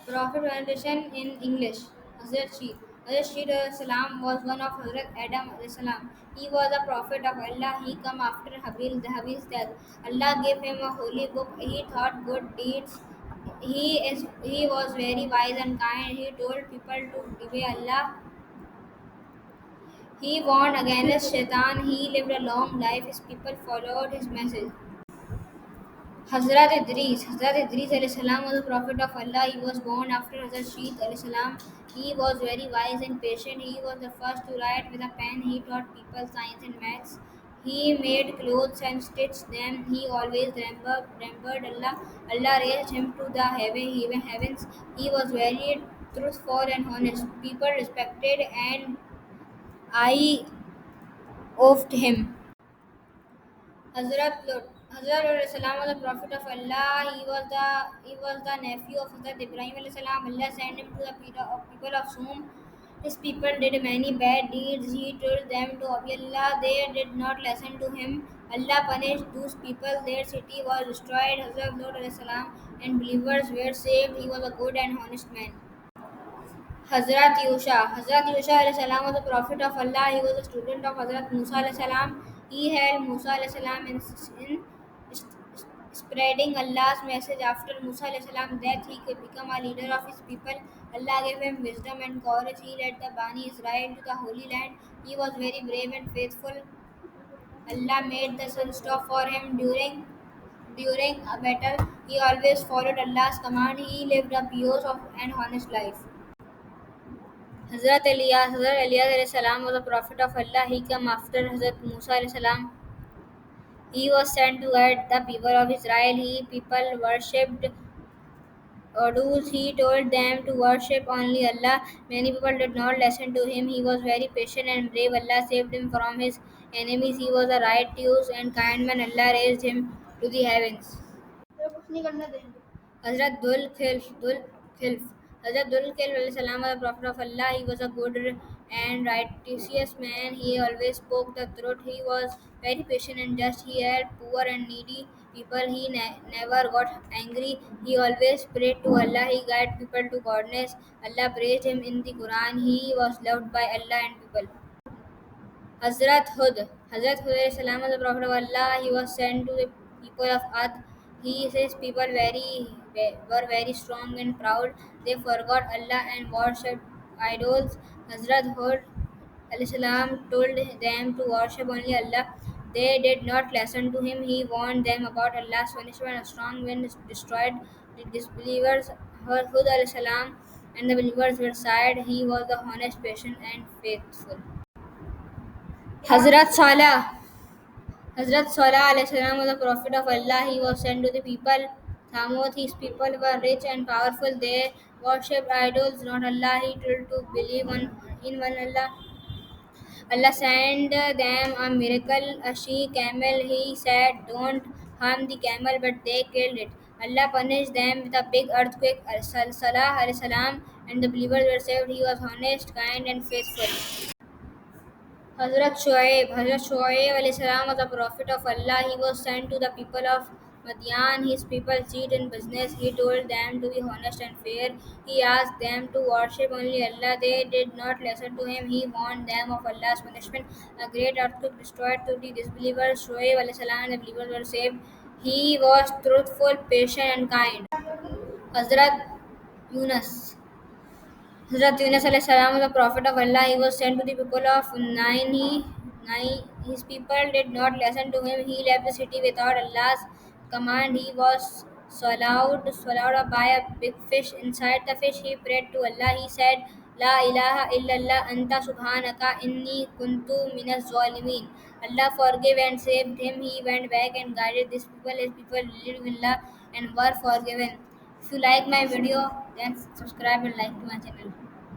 Prophet translation in English. Hazrat Sheet. Hazrat Sheet salam was one of Hazrat Adam salam. He was a prophet of Allah. He come after Habil's death. Allah gave him a holy book. He taught good deeds. He was very wise and kind. He told people to obey Allah. He warned against Shaitan. He lived a long life. His people followed his message. Hazrat Idris alayhi salam was a prophet of Allah. He was born after Hazrat Sheet alayhi salam. He was very wise and patient. He was the first to write with a pen. He taught people science and maths. He made clothes and stitched them. He always remembered Allah. Allah raised him to the heavens. He was very truthful and honest. People respected and I owned him. Hazrat Lut salam was a prophet of Allah. He was the nephew of Hazrat Ibrahim alayhi salam. Allah sent him to the people of Sum. His people did many bad deeds. He told them to obey Allah. They did not listen to him. Allah punished those people. Their city was destroyed. Hazrat Lut alayhi salam and believers were saved. He was a good and honest man. Hazrat Yusha alayhi salam was a prophet of Allah. He was a student of Hazrat Musa alayhi salam. He helped Musa alayhi salam in spreading Allah's message. After Musa alayhi salam death, he could become a leader of his people. Allah gave him wisdom and courage. He led the Bani Israel to the Holy Land. He was very brave and faithful. Allah made the sun stop for him during a battle. He always followed Allah's command. He lived a pious and honest life. Hazrat Elias alayhi salam was a prophet of Allah. He came after Hazrat Musa alayhi salam. He was sent to guide the people of Israel. People worshipped idols. He told them to worship only Allah. Many people did not listen to him. He was very patient and brave. Allah saved him from his enemies. He was a righteous and kind man. Allah raised him to the heavens. Hazrat Dhul Khilf. Hazrat Dhul Khilf alayhi salam was a prophet of Allah. He was a good and righteous man. He always spoke the truth. He was very patient and just. He helped poor and needy people. He never got angry. He always prayed to Allah. He guided people to godness. Allah praised him in the Quran. He was loved by Allah and people. Hazrat Hud alayhi salam was the Prophet of Allah. He was sent to the people of Ad. His people were very strong and proud. They forgot Allah and worshipped idols. Hazrat Hud alayhi salam told them to worship only Allah. They did not listen to him. He warned them about Allah's punishment. A strong wind destroyed the disbelievers. Hud alayhi salam and the believers were sad. He was the honest, patient, and faithful. Hazrat Salah. Hazrat Salah alayhi salam was a prophet of Allah. He was sent to the people. Thamud, his people were rich and powerful. They worshipped idols, not Allah. He told to believe in one Allah. Allah sent them a miracle, a she camel. He said, "Don't harm the camel," but they killed it. Allah punished them with a big earthquake. Salah alayhi salam and the believers were saved. He was honest, kind, and faithful. Hazrat Shuaib alayhi salam was a prophet of Allah. He was sent to the people of Madian. His people cheat in business. He told them to be honest and fair. He asked them to worship only Allah. They did not listen to him. He warned them of Allah's punishment. A great earthquake destroyed to the disbelievers. Shuaib alayhi salam and the believers were saved. He was truthful, patient, and kind. Hazrat Yunus. Hazrat Yunus alayhi salam was a prophet of Allah. He was sent to the people of His people did not listen to him. He left the city without Allah's command. He was swallowed by a big fish. Inside the fish, he prayed to Allah. He said, "La ilaha illallah anta subhanaka inni kuntu minas zalimin." Allah forgave and saved him. He went back and guided these people. His people believed in Allah and were forgiven. If you like my video, then subscribe and like to my channel.